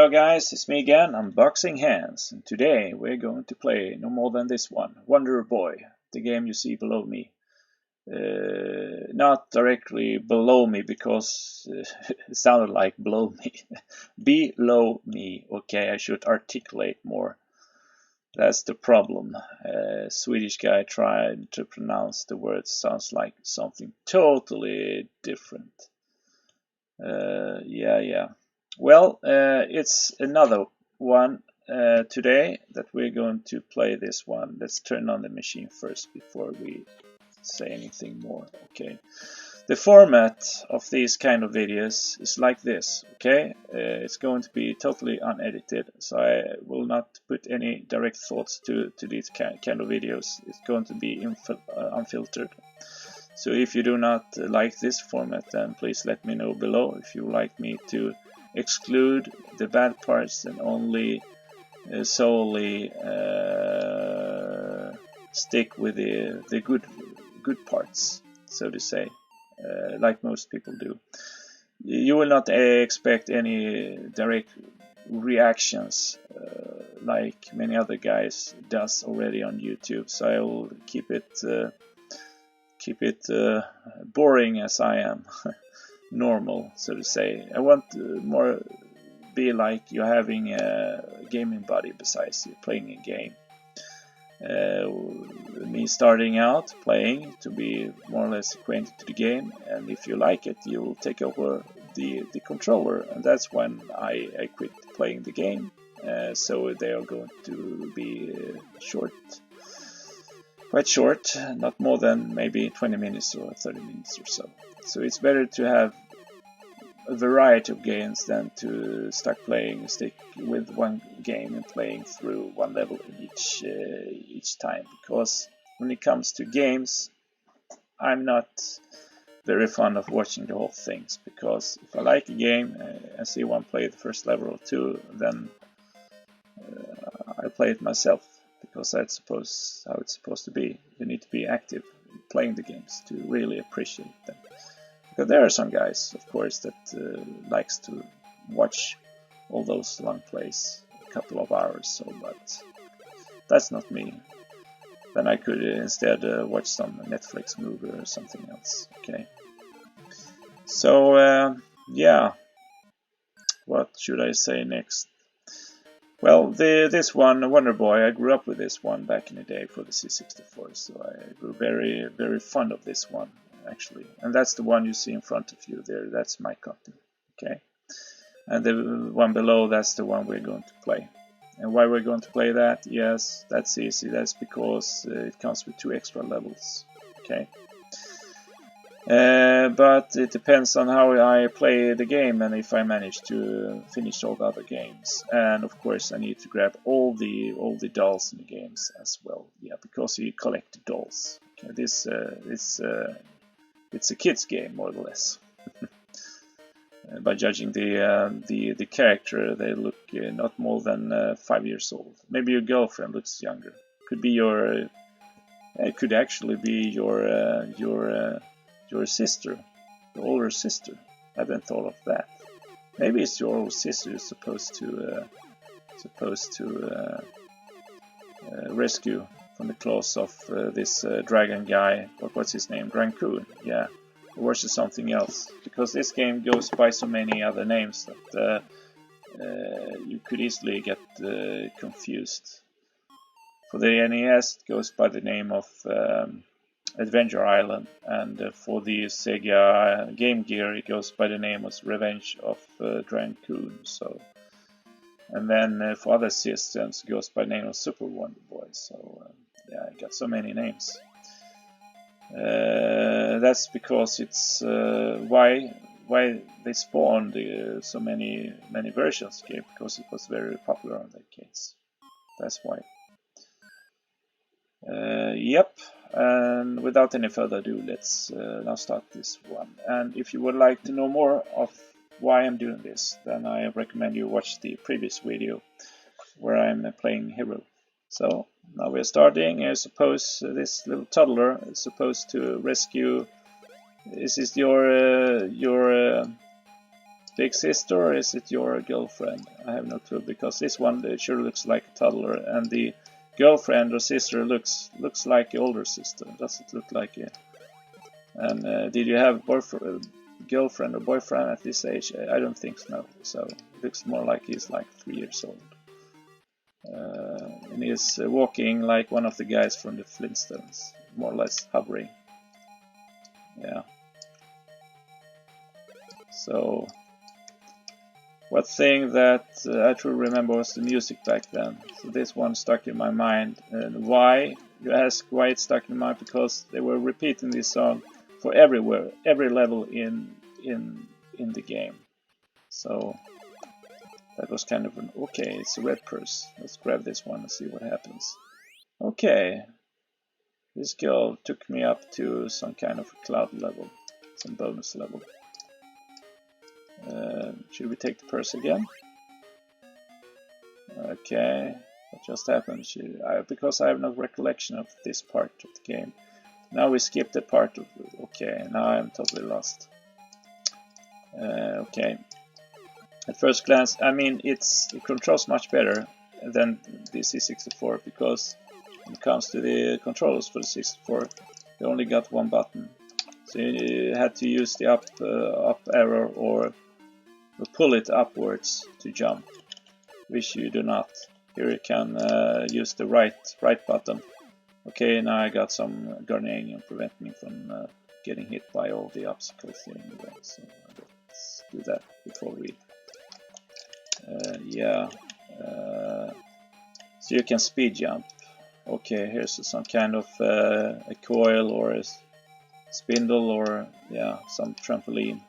Hello guys, it's me again, Unboxing Hands, and today we're going to play no more than this one, Wonder Boy, the game you see below me. Not directly below me because it sounded like below me. Below me, okay, I should articulate more. That's the problem. Swedish guy tried to pronounce the word, sounds like something totally different. Yeah. Well, it's another one today that we're going to play this one. Let's turn on the machine first before we say anything more. Okay. The format of these kind of videos is like this. Okay. It's going to be totally unedited, so I will not put any direct thoughts to these kind of videos. It's going to be unfiltered. So if you do not like this format, then please let me know below. If you would like me to exclude the bad parts and only solely stick with the good parts, so to say, like most people do. You will not expect any direct reactions like many other guys does already on YouTube, so I will keep it boring as I am. Normal, so to say. I want more be like you're having a gaming buddy besides you playing a game. Me starting out playing to be more or less acquainted to the game, and if you like it, you'll take over the controller, and that's when I quit playing the game. So they are going to be quite short, not more than maybe 20 minutes or 30 minutes or so. So it's better to have a variety of games than to stick with one game and playing through one level each time. Because when it comes to games, I'm not very fond of watching the whole things. Because if I like a game and see one play the first level or two, then I play it myself. Because that's how it's supposed to be. You need to be active playing the games to really appreciate them. Because there are some guys, of course, that likes to watch all those long plays, a couple of hours, so, but that's not me. Then I could instead watch some Netflix movie or something else. Okay. So yeah, what should I say next? Well, this one, Wonder Boy, I grew up with this one back in the day for the C64, so I grew very, very fond of this one, actually. And that's the one you see in front of you there, that's my copy, okay? And the one below, that's the one we're going to play. And why we're going to play that? Yes, that's easy, that's because it comes with 2 extra levels, okay? But it depends on how I play the game and if I manage to finish all the other games. And of course I need to grab all the dolls in the games as well. Yeah, because you collect the dolls. Okay, it's a kid's game more or less. By judging the character, they look not more than 5 years old. Maybe your girlfriend looks younger. Could be it could actually be your sister, your older sister. I haven't thought of that. Maybe it's your older sister who's supposed to rescue from the claws of this dragon guy. What's his name? Dragoon. Yeah. Or is it something else? Because this game goes by so many other names that you could easily get confused. For the NES, it goes by the name of Adventure Island, and for the Sega Game Gear it goes by the name of Revenge of Dragoon. So, and then for other systems it goes by the name of Super Wonder Boy. So yeah, I got so many names. That's because it's why they spawned so many versions of the game, because it was very popular on the arcades. That's why. Yep. And without any further ado, let's now start this one. And if you would like to know more of why I'm doing this, then I recommend you watch the previous video where I'm playing Hero. So now we're starting. I suppose this little toddler is supposed to rescue. This is your big sister or is it your girlfriend? I have no clue, because this one sure looks like a toddler, and the girlfriend or sister looks like the older sister. Doesn't look like it. And did you have girlfriend or boyfriend at this age? I don't think so. So it looks more like he's like 3 years old. And he's walking like one of the guys from the Flintstones, more or less hovering. Yeah. So, one thing that I truly remember was the music back then. So this one stuck in my mind. And why? You ask why it stuck in my mind? Because they were repeating this song for everywhere, every level in the game. So that was kind of an okay. It's a red purse. Let's grab this one and see what happens. Okay, this girl took me up to some kind of a cloud level, some bonus level. Should we take the purse again? Okay, what just happened? Because I have no recollection of this part of the game. Now we skip the part of... Okay, now I'm totally lost. Okay. At first glance, I mean, it controls much better than the C64, because when it comes to the controls for the 64, you only got one button. So you had to use the up arrow or pull it upwards to jump, which you do not. Here you can use the right button. Okay, now I got some guarding and prevent me from getting hit by all the obstacles here in the way. So let's do that before we... so you can speed jump. Okay, here's some kind of a coil or a spindle or some trampoline.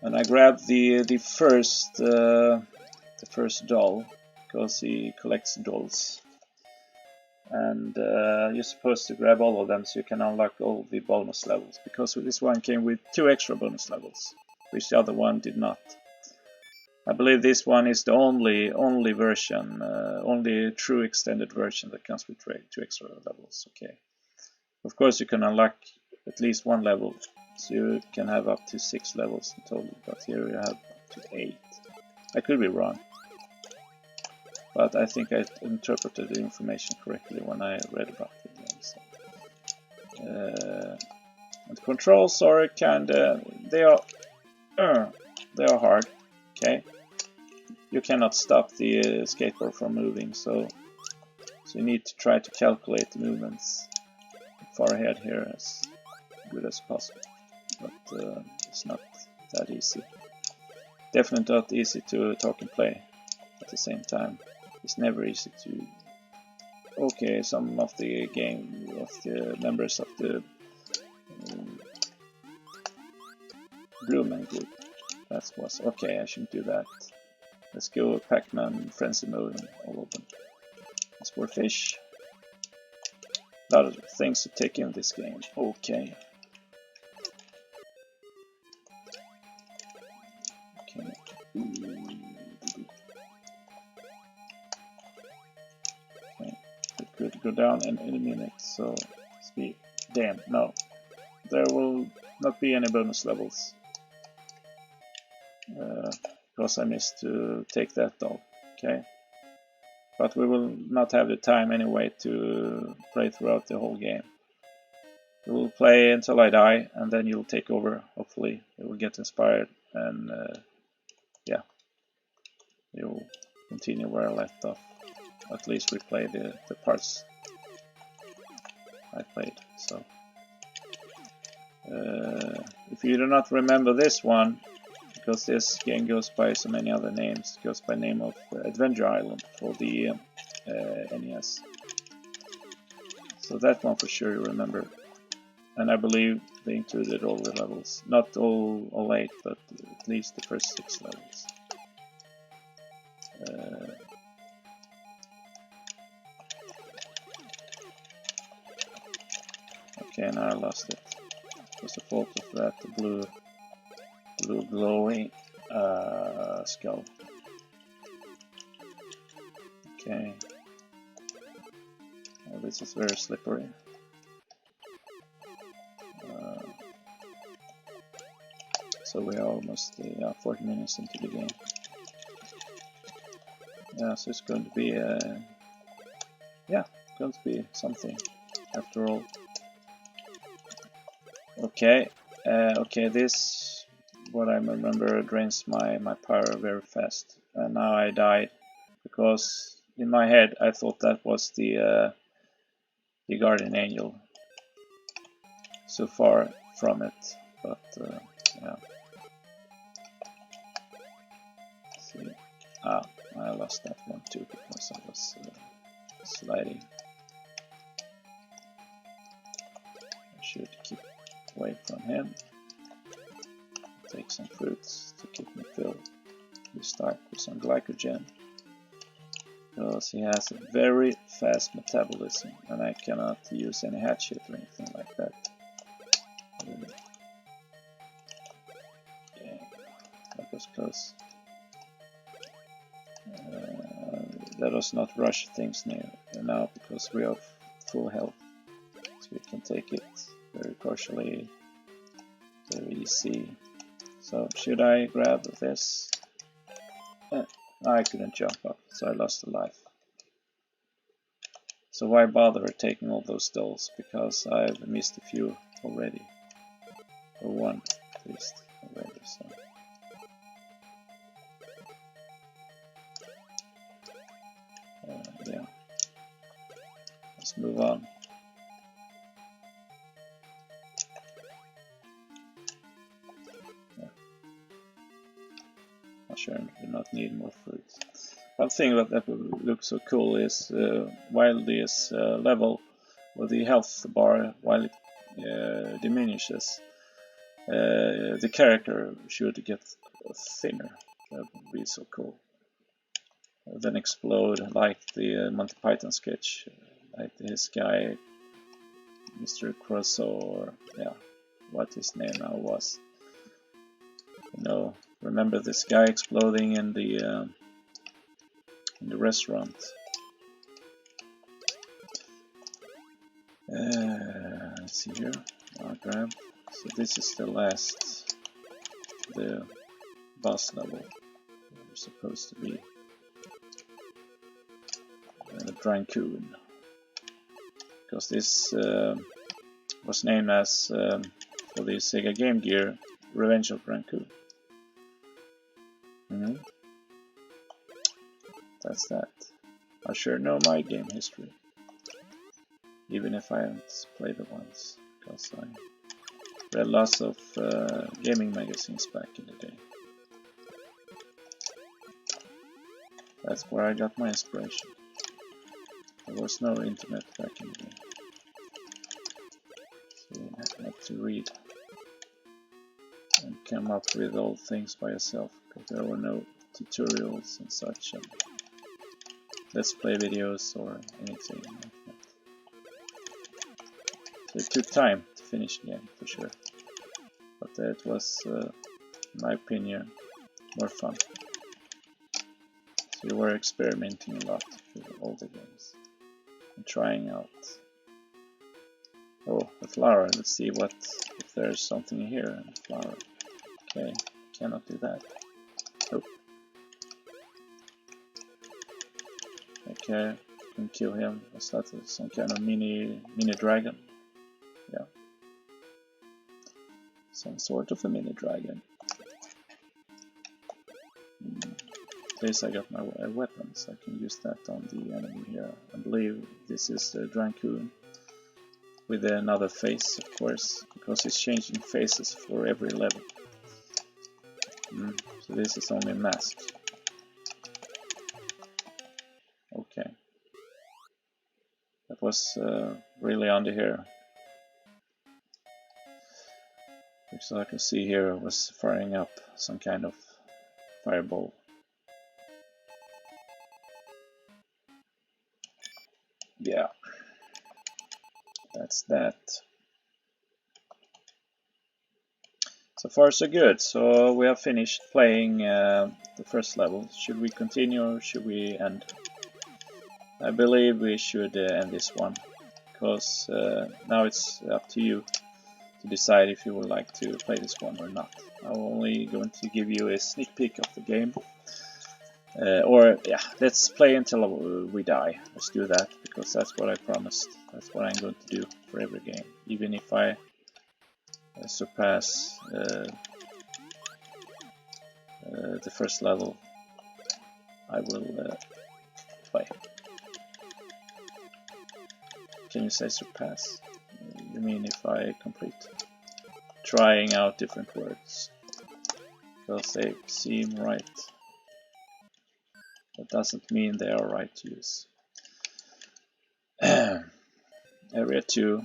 And I grabbed the first doll, because he collects dolls. And you're supposed to grab all of them so you can unlock all the bonus levels, because this one came with 2 extra bonus levels, which the other one did not. I believe this one is the only version, only true extended version that comes with 2 extra levels. Okay. Of course you can unlock at least 1 level, so you can have up to 6 levels in total, but here you have up to 8. I could be wrong, but I think I interpreted the information correctly when I read about the game. So. The controls are kinda... they are hard. Okay. You cannot stop the skateboard from moving, so you need to try to calculate the movements far ahead here as good as possible. But it's not that easy. Definitely not easy to talk and play at the same time. It's never easy to... Okay, some of the members of the Blue Man group. That was... Okay, I shouldn't do that. Let's go Pac-Man, Frenzy Mode, and all of them. Let's for fish. A lot of things to take in this game. Okay. Okay. Okay. It could go down in a minute, so speed. Damn, no. There will not be any bonus levels. Because I missed to take that doll. Okay. But we will not have the time anyway to play throughout the whole game. We will play until I die, and then you'll take over. Hopefully, you will get inspired, and you'll continue where I left off. At least replay the parts I played. So, if you do not remember this one, because this game goes by so many other names, it goes by name of Adventure Island for the NES. So that one for sure you remember. And I believe they included all the levels. Not all 8, but at least the first 6 levels. Okay, now I lost it. It was the fault of that blue glowy skull. Okay. Oh, this is very slippery. So we are almost 40 minutes into the game. Yeah, so it's going to be going to be something after all. Okay, this, what I remember, drains my power very fast. And now I died because in my head I thought that was the guardian angel. So far from it, but yeah. Let's see. I lost that one too because I was sliding. I should keep away from him. Take some fruits to keep me filled. We start with some glycogen because he has a very fast metabolism and I cannot use any hatchet or anything like that. Yeah, that was close. Let us not rush things now because we are full health, so we can take it very cautiously, very easy. So should I grab this? I couldn't jump up, so I lost a life. So why bother taking all those dolls? Because I've missed a few already, or one at least already. So. Yeah, let's move on. Yeah. I'm sure I do not need more fruits. One thing that would look so cool is while this level or the health bar, while it diminishes, the character should get thinner. That would be so cool. Then explode like the Monty Python sketch, like this guy, Mr. Crusoe, or yeah, what his name now was. You know, remember this guy exploding in the restaurant? Let's see here. I'll grab. So this is the last, the boss level. We're supposed to be. Drancoon, because this was named as for the Sega Game Gear Revenge of Drancoon. That's that. I sure know my game history, even if I haven't played it once, because I read lots of gaming magazines back in the day. That's where I got my inspiration. There was no internet back in the day, so I had to read and come up with all things by yourself, because there were no tutorials and such, and let's play videos or anything like that. So it took time to finish the game, for sure, but it was, in my opinion, more fun. So you were experimenting a lot with all the games. Trying out. Oh, a flower. Let's see if there's something here in the flower. Okay, cannot do that. Oh. Okay, can kill him. Was that some kind of mini dragon? Yeah. Some sort of a mini dragon. At least I got my weapons. I can use that on the enemy here. I believe this is Drancoon with another face, of course, because it's changing faces for every level. So this is only a mask. Okay. That was really under here. Because I can see here it was firing up some kind of fireball. Yeah, that's that. So far so good. So we have finished playing the first level. Should we continue or should we end? I believe we should end this one, because now it's up to you to decide if you would like to play this one or not. I'm only going to give you a sneak peek of the game. Or yeah, let's play until we die. Let's do that, because that's what I promised. That's what I'm going to do for every game. Even if I surpass the first level, I will play. Can you say surpass? You mean if I complete? Trying out different words, because they seem right. That doesn't mean they are right to use. Area 2.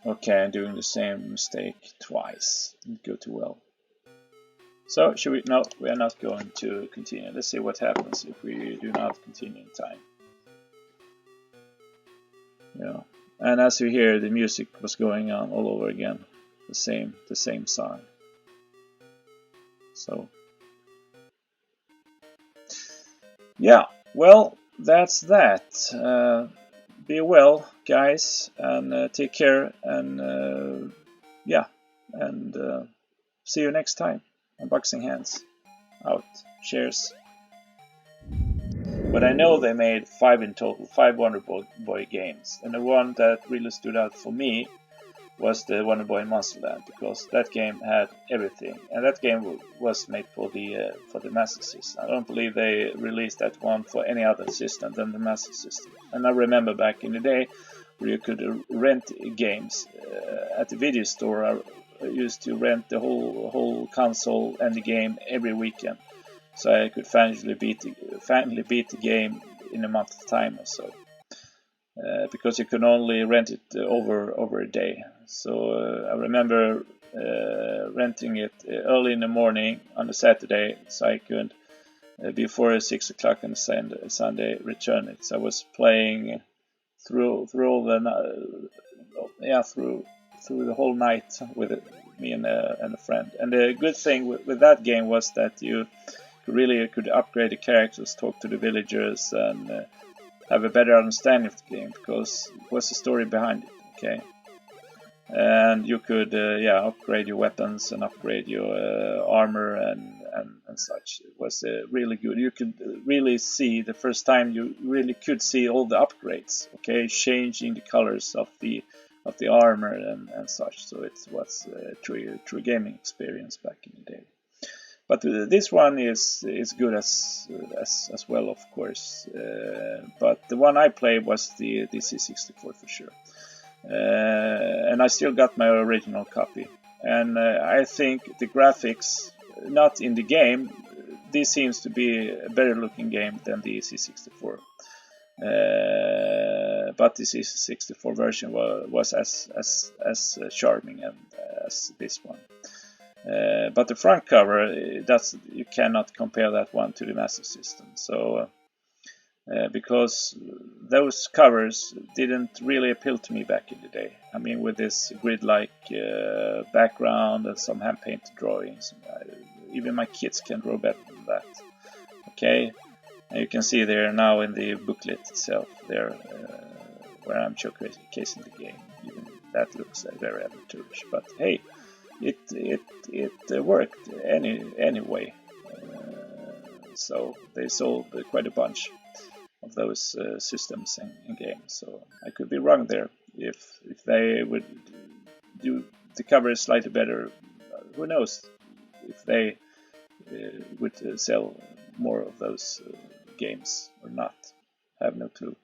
Okay, I'm doing the same mistake twice. Didn't go too well. So, should we? No, we are not going to continue. Let's see what happens if we do not continue in time. Yeah, and as you hear, the music was going on all over again. The same song. So, yeah, well, that's that. Be well, guys, and take care, and yeah, and see you next time. Unboxing Hands out. Cheers. But I know they made 5 in total, 5 Wonder Boy games, and the one that really stood out for me was the Wonder Boy Monsterland, because that game had everything, and that game was made for the Master System. I don't believe they released that one for any other system than the Master System. And I remember back in the day where you could rent games at the video store. I used to rent the whole console and the game every weekend, so I could finally beat the game in a month's time or so. Because you can only rent it over a day. So I remember renting it early in the morning on a Saturday, so I could before 6 o'clock on a Sunday return it. So I was playing through the whole night with me and a friend. And the good thing with that game was that you really could upgrade the characters, talk to the villagers, and have a better understanding of the game, because it was the story behind it, okay? And you could, upgrade your weapons and upgrade your armor and such. It was really good. You could really see, the first time you really could see all the upgrades, okay? Changing the colors of the armor and such. So it was a true gaming experience back in the day. But this one is good as well, of course. But the one I played was the C64 for sure. And I still got my original copy. And I think the graphics, not in the game, this seems to be a better looking game than the C64. But the C64 version was as charming as this one. But the front cover, you cannot compare that one to the Master System. So because those covers didn't really appeal to me back in the day. I mean, with this grid-like background and some hand-painted drawings, even my kids can draw better than that. Okay, and you can see there now in the booklet itself there where I'm showcasing the game. Even that looks very amateurish, but hey. It worked anyway. So they sold quite a bunch of those systems and games. So I could be wrong there. If they would do the cover slightly better, who knows if they would sell more of those games or not. I have no clue.